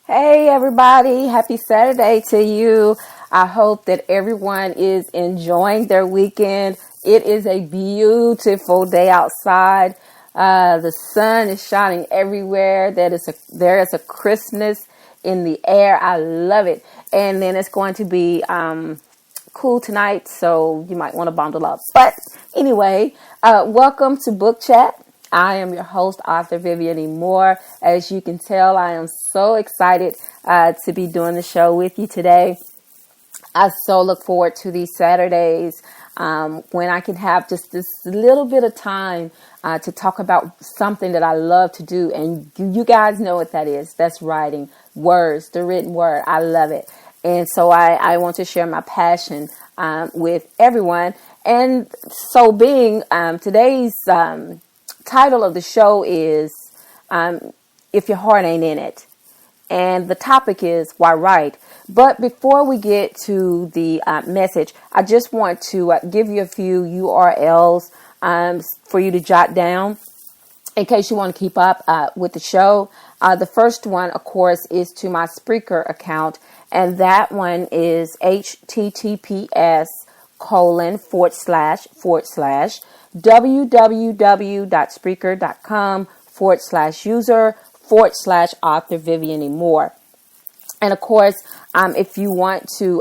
Hey everybody, happy Saturday to you. I hope that everyone is enjoying their weekend. It is a beautiful day outside. The sun is shining everywhere. There is a crispness in the air. I love it. And then it's going to be cool tonight, so you might want to bundle up. But anyway, welcome to Book Chat. I am your host, author Vivian E. Moore. As you can tell, I am so excited to be doing the show with you today. I so look forward to these Saturdays when I can have just this little bit of time to talk about something that I love to do. And you guys know what that is. That's writing words, the written word. I love it. And so I want to share my passion with everyone. And so being today's title of the show is If Your Heart Ain't in It. And the topic is why write. But before we get to the message, I just want to give you a few URLs for you to jot down in case you want to keep up with the show. The first one, of course, is to my Spreaker account. And that one is https:// www.spreaker.com/user/author Vivian E. Moore. And of course, if you want to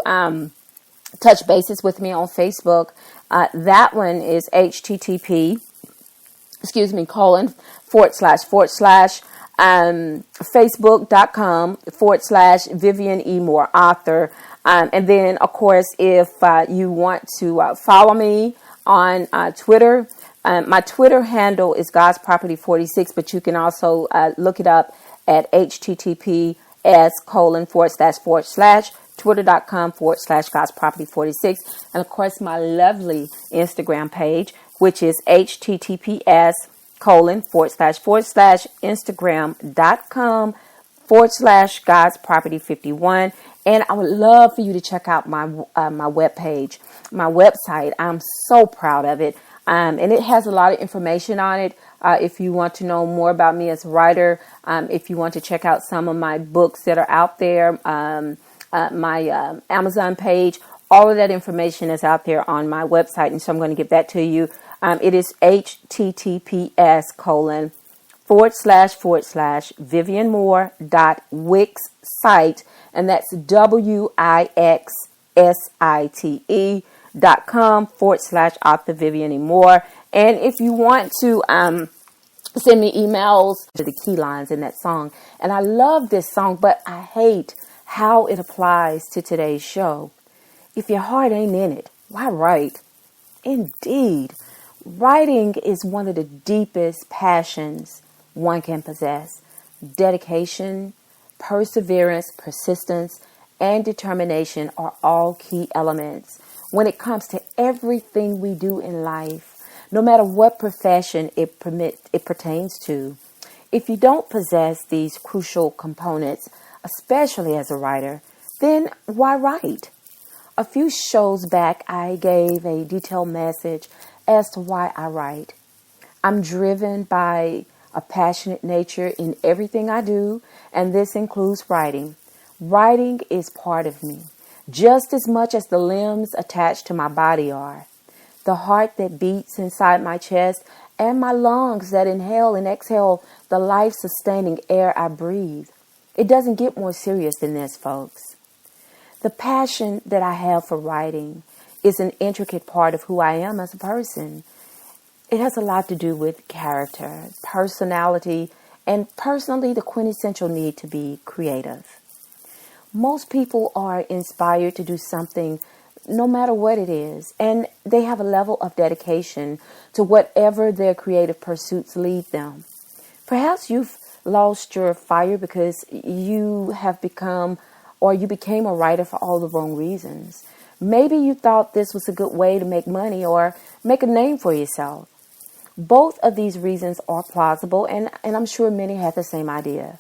touch bases with me on Facebook, that one is http facebook.com/Vivian E. Moore author. And then, of course, if you want to follow me on Twitter, my Twitter handle is God's Property 46, but you can also look it up at https://twitter.com/God's Property 46. And of course, my lovely Instagram page, which is https://instagram.com/God's Property 51. And I would love for you to check out my webpage, my website. I'm so proud of it. And it has a lot of information on it. If you want to know more about me as a writer, if you want to check out some of my books that are out there, my Amazon page, all of that information is out there on my website. And so I'm going to give that to you. It is https://vivianmoore.wixsite, and that's wixsite.com/author Vivian E. Moore. And if you want to send me emails to the key lines in that song. And I love this song, but I hate how it applies to today's show. If your heart ain't in it, why write? Indeed, writing is one of the deepest passions one can possess. Dedication, perseverance, persistence, and determination are all key elements when it comes to everything we do in life, no matter what profession it pertains to. If you don't possess these crucial components, especially as a writer, then why write? A few shows back, I gave a detailed message as to why I write. I'm driven by a passionate nature in everything I do, and this includes writing. Writing is part of me, just as much as the limbs attached to my body are. The heart that beats inside my chest and my lungs that inhale and exhale the life-sustaining air I breathe. It doesn't get more serious than this, folks. The passion that I have for writing is an intricate part of who I am as a person. It has a lot to do with character, personality, and personally the quintessential need to be creative. Most people are inspired to do something no matter what it is, and they have a level of dedication to whatever their creative pursuits lead them. Perhaps you've lost your fire because you became a writer for all the wrong reasons. Maybe you thought this was a good way to make money or make a name for yourself. Both of these reasons are plausible, and I'm sure many have the same idea.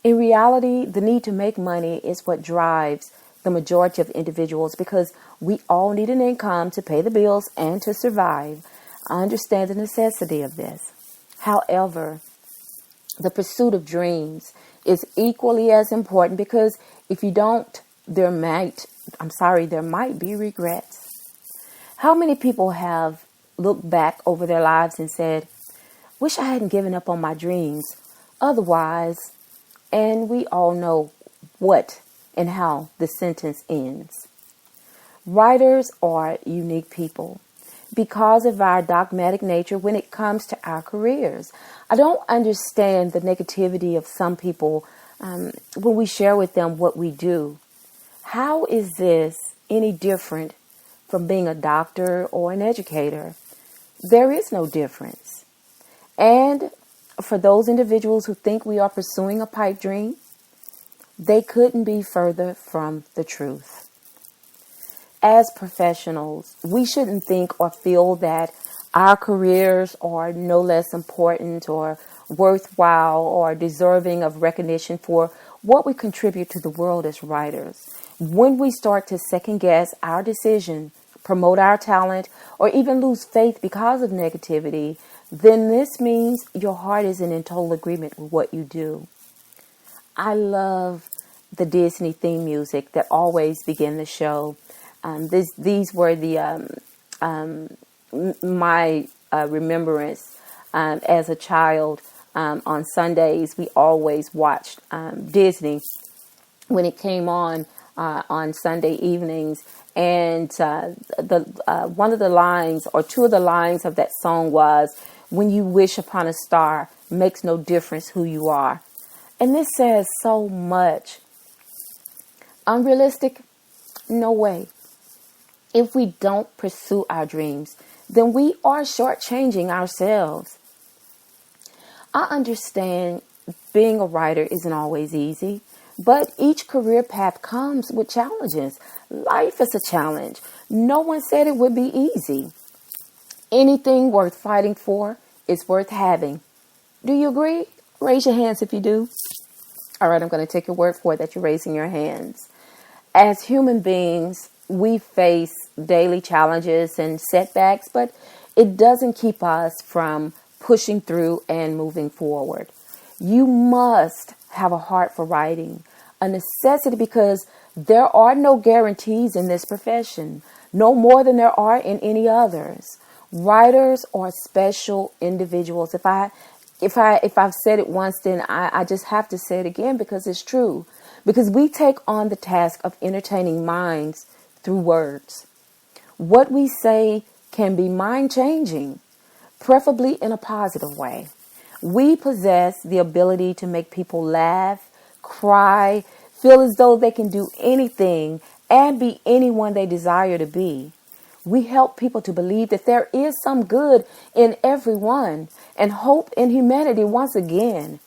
In reality, the need to make money is what drives the majority of individuals because we all need an income to pay the bills and to survive. I understand the necessity of this. However, the pursuit of dreams is equally as important, because if you don't, there might be regrets. How many people have looked back over their lives and said, wish I hadn't given up on my dreams otherwise, and we all know what and how the sentence ends. Writers are unique people because of our dogmatic nature when it comes to our careers. I don't understand the negativity of some people when we share with them what we do. How is this any different from being a doctor or an educator? There is no difference. And for those individuals who think we are pursuing a pipe dream, they couldn't be further from the truth. As professionals, we shouldn't think or feel that our careers are no less important or worthwhile or deserving of recognition for what we contribute to the world as writers. When we start to second guess our decision, promote our talent, or even lose faith because of negativity, then this means your heart isn't in total agreement with what you do. I love the Disney theme music that always begin the show. These were my remembrance as a child. On Sundays, we always watched Disney when it came on Sunday evenings, and one of the lines or two of the lines of that song was, "When you wish upon a star, makes no difference who you are." And this says so much. Unrealistic? No way. If we don't pursue our dreams, then we are shortchanging ourselves. I understand being a writer isn't always easy, but each career path comes with challenges. Life is a challenge. No one said it would be easy. Anything worth fighting for is worth having. Do you agree? Raise your hands if you do. All right, I'm going to take your word for it that you're raising your hands. As human beings, we face daily challenges and setbacks, but it doesn't keep us from pushing through and moving forward. You must have a heart for writing, a necessity, because there are no guarantees in this profession, no more than there are in any others. Writers are special individuals. If I've said it once, then I just have to say it again, because it's true. Because we take on the task of entertaining minds through words. What we say can be mind-changing, preferably in a positive way. We possess the ability to make people laugh, cry, feel as though they can do anything and be anyone they desire to be. We help people to believe that there is some good in everyone and hope in humanity once again.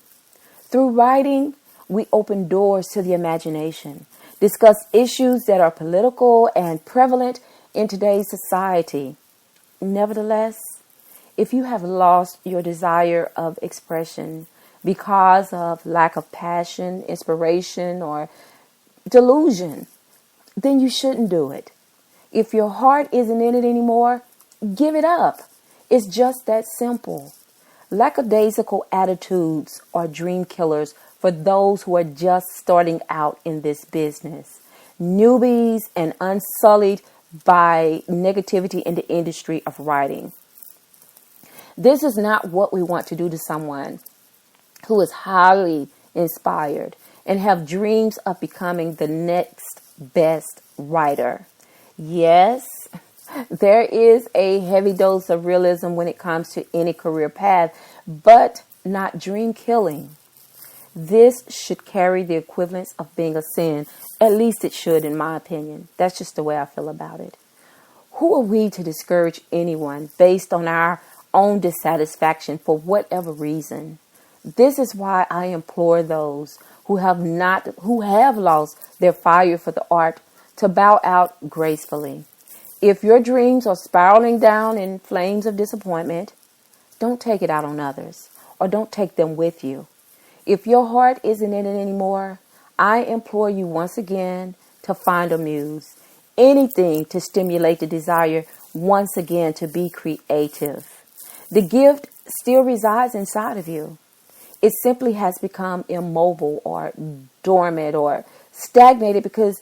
Through writing, we open doors to the imagination, discuss issues that are political and prevalent in today's society. Nevertheless, if you have lost your desire of expression because of lack of passion, inspiration, or delusion, then you shouldn't do it. If your heart isn't in it anymore, give it up. It's just that simple. Lackadaisical attitudes are dream killers for those who are just starting out in this business. Newbies and unsullied by negativity in the industry of writing. This is not what we want to do to someone who is highly inspired and have dreams of becoming the next best writer. Yes, there is a heavy dose of realism when it comes to any career path, but not dream killing. This should carry the equivalence of being a sin. At least it should, in my opinion. That's just the way I feel about it. Who are we to discourage anyone based on our own dissatisfaction for whatever reason? This is why I implore those who have lost their fire for the art to bow out gracefully. If your dreams are spiraling down in flames of disappointment, don't take it out on others, or don't take them with you. If your heart isn't in it anymore, I implore you once again to find a muse, anything to stimulate the desire once again to be creative. The gift still resides inside of you. It simply has become immobile or dormant or stagnated because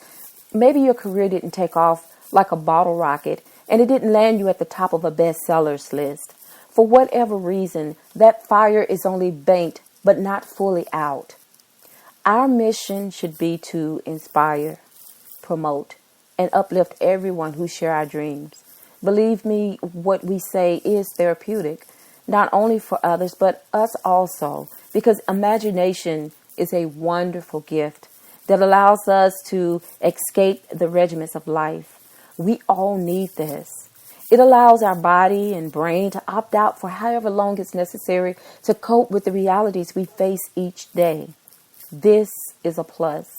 maybe your career didn't take off like a bottle rocket and it didn't land you at the top of a bestsellers list. For whatever reason, that fire is only banked but not fully out. Our mission should be to inspire, promote, and uplift everyone who share our dreams. Believe me, what we say is therapeutic, not only for others, but us also, because imagination is a wonderful gift that allows us to escape the regiments of life. We all need this. It allows our body and brain to opt out for however long it's necessary to cope with the realities we face each day. This is a plus.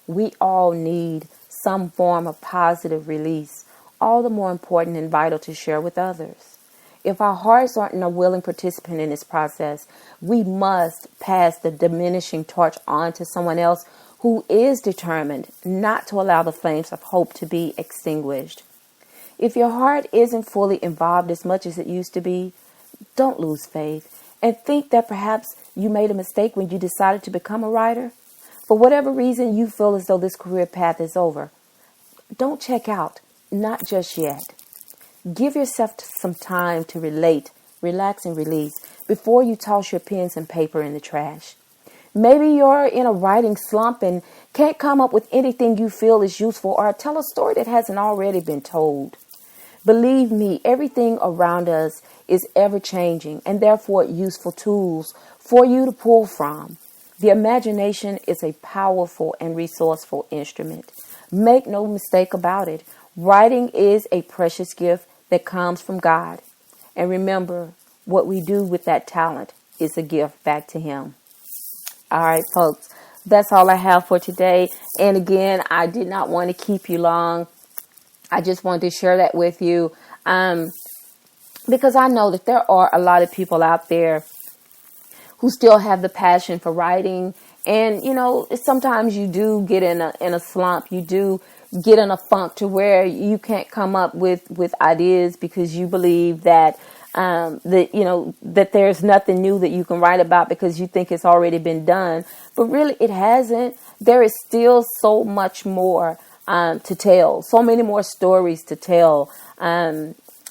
We all need some form of positive release, all the more important and vital to share with others. If our hearts aren't a willing participant in this process, we must pass the diminishing torch on to someone else who is determined not to allow the flames of hope to be extinguished. If your heart isn't fully involved as much as it used to be, don't lose faith and think that perhaps you made a mistake when you decided to become a writer. For whatever reason you feel as though this career path is over, don't check out, not just yet. Give yourself some time to relax and release before you toss your pens and paper in the trash. Maybe you're in a writing slump and can't come up with anything you feel is useful or tell a story that hasn't already been told. Believe me, everything around us is ever changing and therefore useful tools for you to pull from. The imagination is a powerful and resourceful instrument. Make no mistake about it. Writing is a precious gift that comes from God. And remember, what we do with that talent is a gift back to Him. All right, folks, that's all I have for today. And again, I did not want to keep you long. I just wanted to share that with you because I know that there are a lot of people out there who still have the passion for writing. And, you know, sometimes you do get in a slump. You do get in a funk to where you can't come up with ideas because you believe that that there's nothing new that you can write about because you think it's already been done. But really, it hasn't. There is still so much more to tell, so many more stories to tell,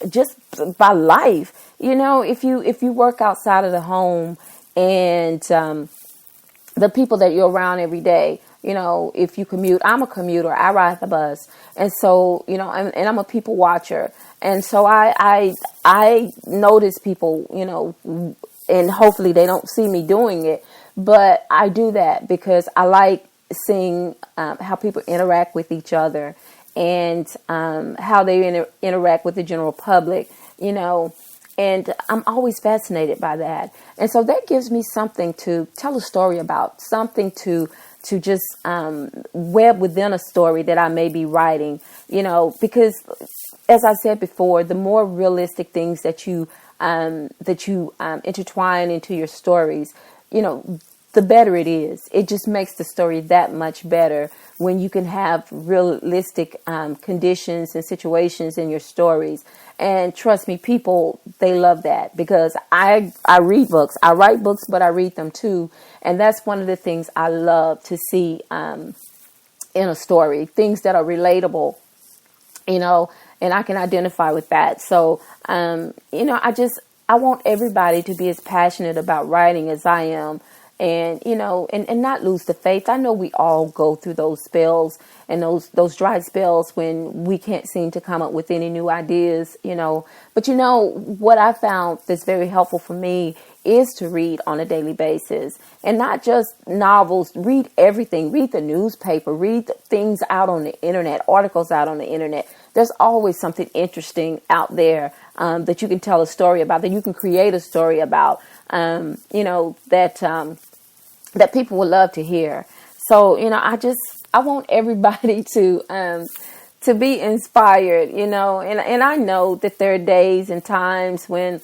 just by life. You know, if you work outside of the home and the people that you're around every day, you know, if you commute, I'm a commuter, I ride the bus. And so, you know, and I'm a people watcher. And so I notice people, you know, and hopefully they don't see me doing it, but I do that because I like seeing how people interact with each other and how they interact with the general public, you know, and I'm always fascinated by that. And so that gives me something to tell a story about, something to just web within a story that I may be writing, you know, because as I said before, the more realistic things that you intertwine into your stories, you know, the better it is. It just makes the story that much better when you can have realistic conditions and situations in your stories. And trust me, people, they love that because I read books. I write books, but I read them too. And that's one of the things I love to see in a story, things that are relatable, you know, and I can identify with that. So, you know, I want everybody to be as passionate about writing as I am. And, you know, and not lose the faith. I know we all go through those spells and those dry spells when we can't seem to come up with any new ideas, you know. But, you know, what I found that's very helpful for me is to read on a daily basis and not just novels. Read everything. Read the newspaper. Read things out on the internet, articles out on the internet. There's always something interesting out there that you can tell a story about, that you can create a story about, you know, that people would love to hear. So, you know, I want everybody to be inspired, you know, and I know that there are days and times when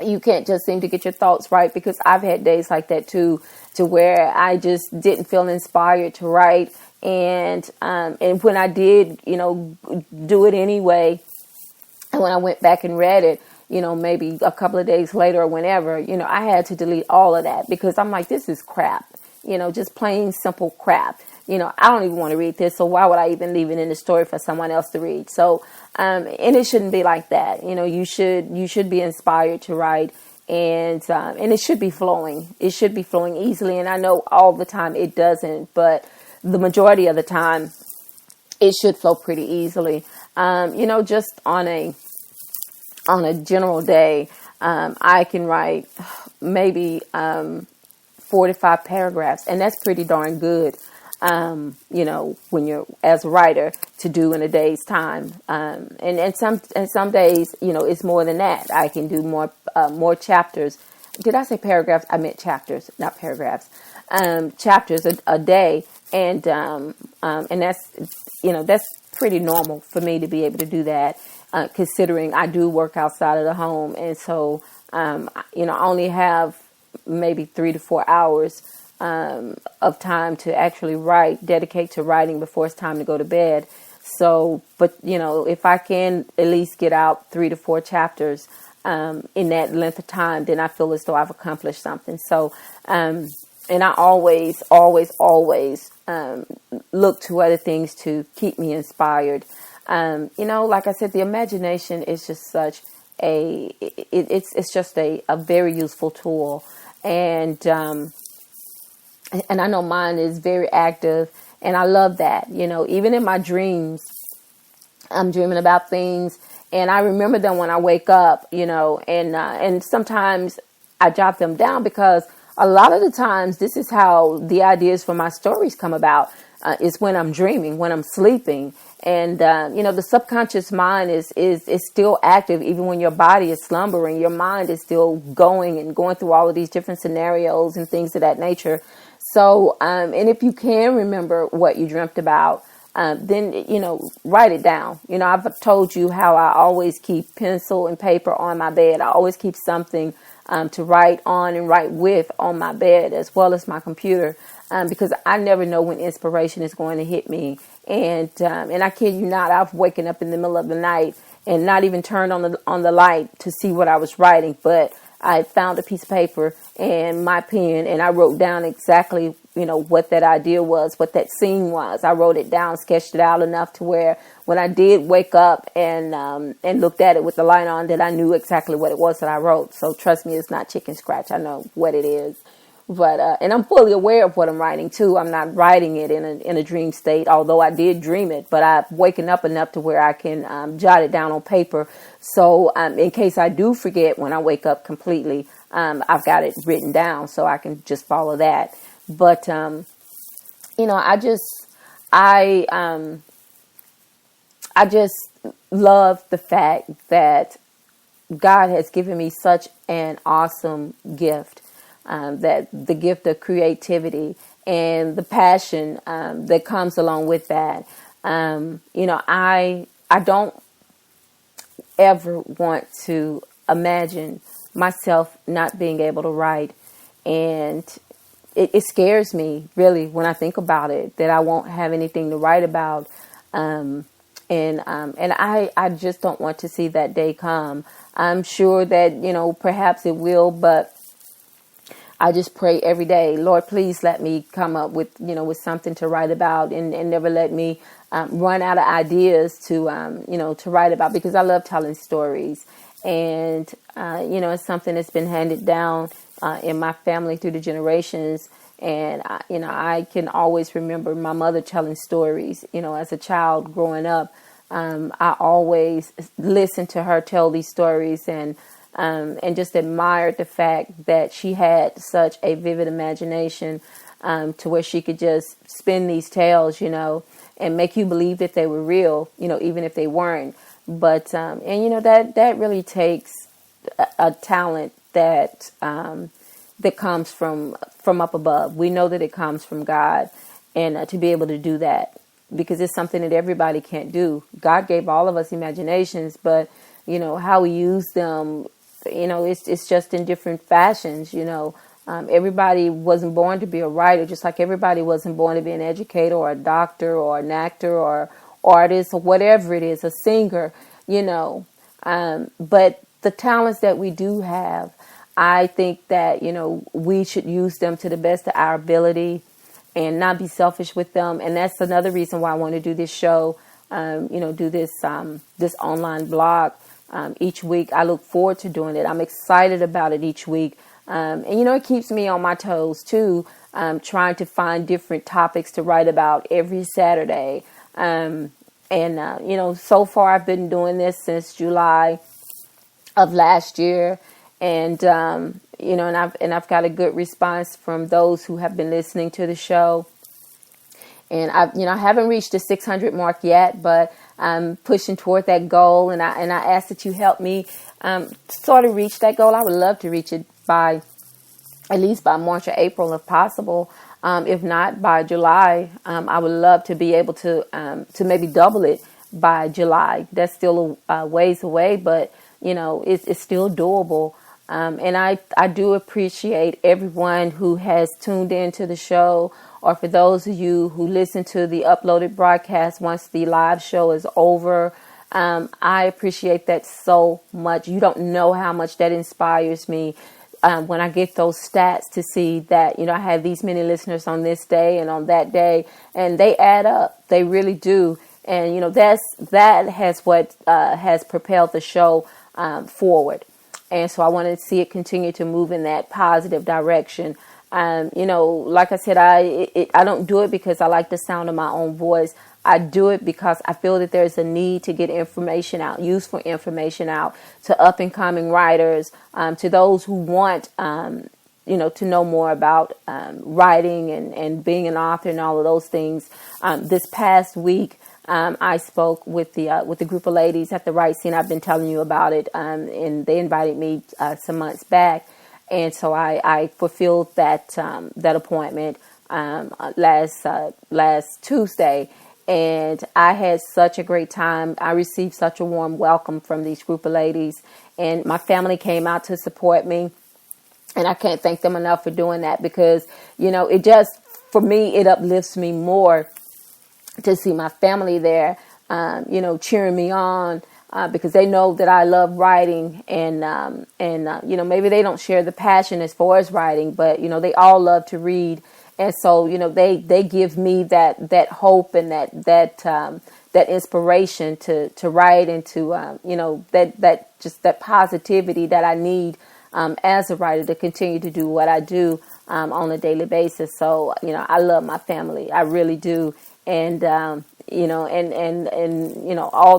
you can't just seem to get your thoughts right, because I've had days like that too, to where I just didn't feel inspired to write. And when I did, you know, do it anyway, and when I went back and read it, maybe a couple of days later or whenever, I had to delete all of that because I'm like, this is crap, just plain simple crap. I don't even want to read this. So why would I even leave it in the story for someone else to read? So, and it shouldn't be like that. You should be inspired to write, and it should be flowing. It should be flowing easily. And I know all the time it doesn't, but the majority of the time it should flow pretty easily. Just on a general day, I can write maybe 4 to 5 paragraphs, and that's pretty darn good. When you're as a writer to do in a day's time. And some days, it's more than that. I can do more chapters. Did I say paragraphs? I meant chapters, not paragraphs. Chapters a day. And that's pretty normal for me to be able to do that, considering I do work outside of the home. And so, I only have maybe 3 to 4 hours of time to actually dedicate to writing before it's time to go to bed. So, but if I can at least get out 3 to 4 chapters in that length of time, then I feel as though I've accomplished something. So, and I always look to other things to keep me inspired. Like I said, the imagination is just such it's just a very useful tool. And I know mine is very active, and I love that. Even in my dreams, I'm dreaming about things, and I remember them when I wake up. And sometimes I jot them down because a lot of the times this is how the ideas for my stories come about. Is when I'm dreaming, when I'm sleeping, and the subconscious mind is still active even when your body is slumbering. Your mind is still going through all of these different scenarios and things of that nature. So, and if you can remember what you dreamt about, then, write it down. I've told you how I always keep pencil and paper on my bed. I always keep something to write on and write with on my bed, as well as my computer, because I never know when inspiration is going to hit me. And I kid you not, I've waken up in the middle of the night and not even turned on the light to see what I was writing, but I found a piece of paper and my pen, and I wrote down exactly, what that idea was, what that scene was. I wrote it down, sketched it out enough to where when I did wake up and looked at it with the light on, that I knew exactly what it was that I wrote. So trust me, it's not chicken scratch. I know what it is. But and I'm fully aware of what I'm writing too. I'm not writing it in a dream state, although I did dream it. But I've waken up enough to where I can jot it down on paper. So in case I do forget when I wake up completely, I've got it written down so I can just follow that. But I just love the fact that God has given me such an awesome gift. That the gift of creativity and the passion that comes along with that. I don't ever want to imagine myself not being able to write, and it scares me really when I think about it, that I won't have anything to write about. And I just don't want to see that day come. I'm sure that perhaps it will, but I just pray every day, Lord, please let me come up with something to write about, and never let me run out of ideas to write about, because I love telling stories. And, it's something that's been handed down in my family through the generations. And, I can always remember my mother telling stories, as a child growing up. I always listened to her tell these stories, and just admired the fact that she had such a vivid imagination, to where she could just spin these tales, and make you believe that they were real, even if they weren't. But, that really takes a talent that comes from up above. We know that it comes from God, and to be able to do that, because it's something that everybody can't do. God gave all of us imaginations, but, how we use them, it's just in different fashions. Everybody wasn't born to be a writer, just like everybody wasn't born to be an educator or a doctor or an actor or artist or whatever it is, a singer, but the talents that we do have, I think that, we should use them to the best of our ability and not be selfish with them. And that's another reason why I want to do this show, do this online blog each week. I look forward to doing it. I'm excited about it each week. And, it keeps me on my toes, too, trying to find different topics to write about every Saturday. So far I've been doing this since July of last year. And, I've got a good response from those who have been listening to the show. And I haven't reached the 600 mark yet, but I'm pushing toward that goal. And I ask that you help me sort of reach that goal. I would love to reach it by at least by March or April, if possible. If not by July, I would love to be able to maybe double it by July. That's still a ways away, but it's still doable. And I do appreciate everyone who has tuned into the show, or for those of you who listen to the uploaded broadcast once the live show is over. I appreciate that so much. You don't know how much that inspires me. When I get those stats to see that, I have these many listeners on this day and on that day, and they add up. They really do. And, that has what has propelled the show forward. And so I want to see it continue to move in that positive direction. Like I said, I don't do it because I like the sound of my own voice. I do it because I feel that there's a need to get information out, useful information out to up and coming writers, to those who want, to know more about writing and being an author and all of those things. This past week, I spoke with the group of ladies at the Right Scene. I've been telling you about it, and they invited me some months back, and so I fulfilled that appointment last Tuesday. And I had such a great time. I received such a warm welcome from these group of ladies, and my family came out to support me. And I can't thank them enough for doing that, because, it just, for me, it uplifts me more to see my family there, cheering me on, because they know that I love writing, and maybe they don't share the passion as far as writing, but, they all love to read. And so, they give me that hope and that inspiration to write, and to, that positivity that I need as a writer to continue to do what I do on a daily basis. So, I love my family. I really do. And, all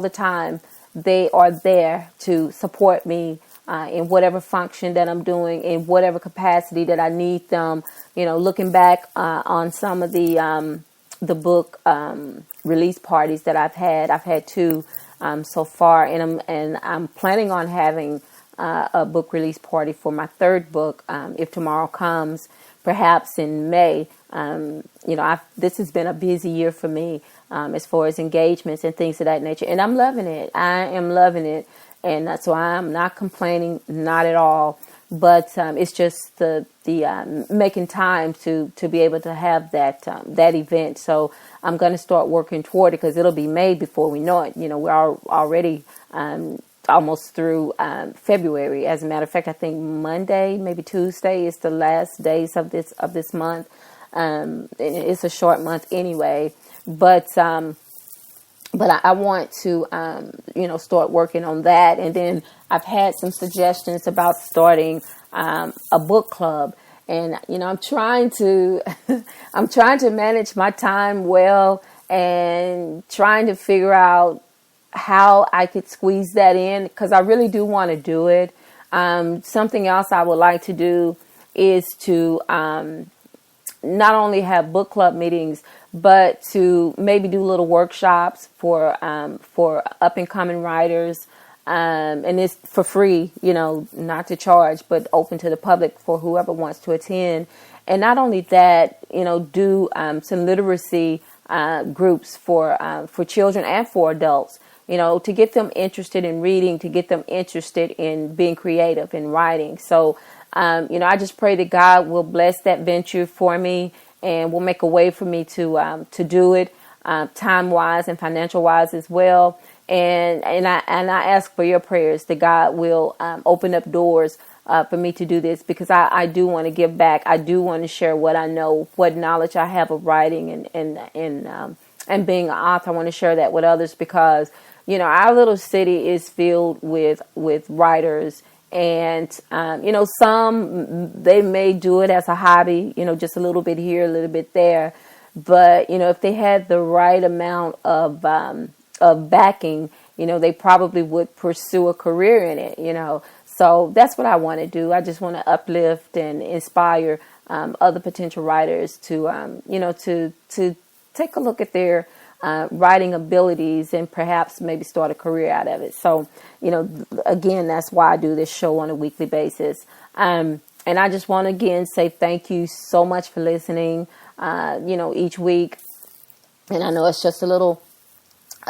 the time they are there to support me in whatever function that I'm doing, in whatever capacity that I need them. Looking back on some of the book release parties that I've had 2 so far, and I'm planning on having a book release party for my 3rd book, if tomorrow comes, perhaps in May. This has been a busy year for me as far as engagements and things of that nature, and I'm loving it. I am loving it. And so I'm not complaining, not at all. But it's just the making time to be able to have that event. So I'm going to start working toward it, because it'll be May before we know it. We're already almost through February. As a matter of fact, I think Monday, maybe Tuesday, is the last days of this month. It's a short month anyway. But I want to, start working on that. And then I've had some suggestions about starting a book club. And, I'm trying to manage my time well, and trying to figure out how I could squeeze that in, because I really do want to do it. Something else I would like to do is to not only have book club meetings, but to maybe do little workshops for up and coming writers, and it's for free, not to charge, but open to the public for whoever wants to attend. And not only that, do some literacy groups for children and for adults, to get them interested in reading, to get them interested in being creative in writing. So, I just pray that God will bless that venture for me, and will make a way for me to do it, time-wise and financial-wise as well. And I ask for your prayers that God will open up doors for me to do this, because I do want to give back. I do want to share what I know, what knowledge I have of writing and being an author. I want to share that with others, because our little city is filled with writers. And, some, they may do it as a hobby, just a little bit here, a little bit there. But, if they had the right amount of backing, they probably would pursue a career in it. So that's what I want to do. I just want to uplift and inspire other potential writers to, to take a look at their writing abilities and perhaps maybe start a career out of it. So, again, that's why I do this show on a weekly basis. And I just want to again say thank you so much for listening, each week. And I know it's just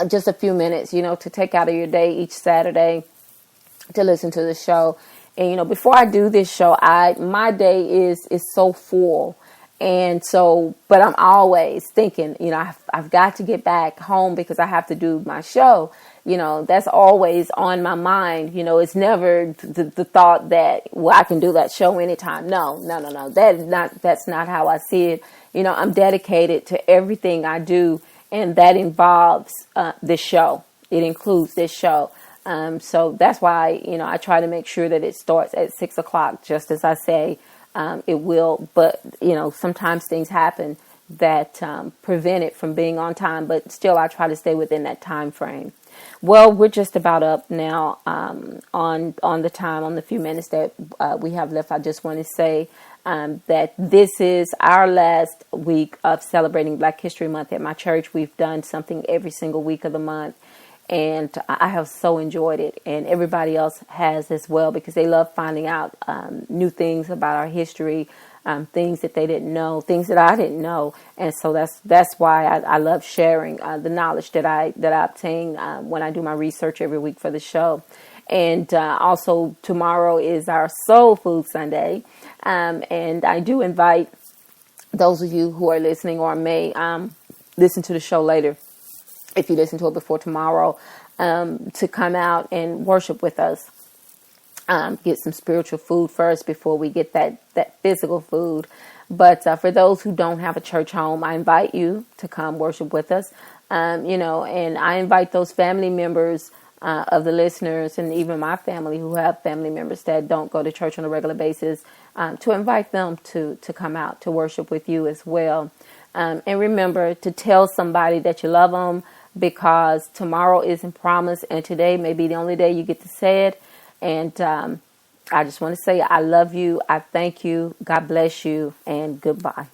just a few minutes, to take out of your day each Saturday to listen to the show. And, before I do this show, my day is so full. And so, but I'm always thinking, I've got to get back home because I have to do my show. That's always on my mind. It's never the thought that, well, I can do that show anytime. No. That's not how I see it. I'm dedicated to everything I do, and that involves this show. It includes this show. So that's why, I try to make sure that it starts at 6 o'clock, just as I say. It will, but sometimes things happen that prevent it from being on time, but still I try to stay within that time frame. Well, we're just about up now on the time, on the few minutes that we have left. I just want to say that this is our last week of celebrating Black History Month at my church. We've done something every single week of the month. And I have so enjoyed it, and everybody else has as well, because they love finding out new things about our history, things that they didn't know, things that I didn't know. And so that's why I love sharing the knowledge that I obtain when I do my research every week for the show. And also tomorrow is our Soul Food Sunday, and I do invite those of you who are listening or may listen to the show later, if you listen to it before tomorrow, to come out and worship with us. Get some spiritual food first before we get that physical food. But for those who don't have a church home, I invite you to come worship with us. And I invite those family members of the listeners, and even my family who have family members that don't go to church on a regular basis, to invite them to come out to worship with you as well. And remember to tell somebody that you love them, because tomorrow isn't promised, and today may be the only day you get to say it. And I just want to say I love you. I thank you. God bless you, and goodbye.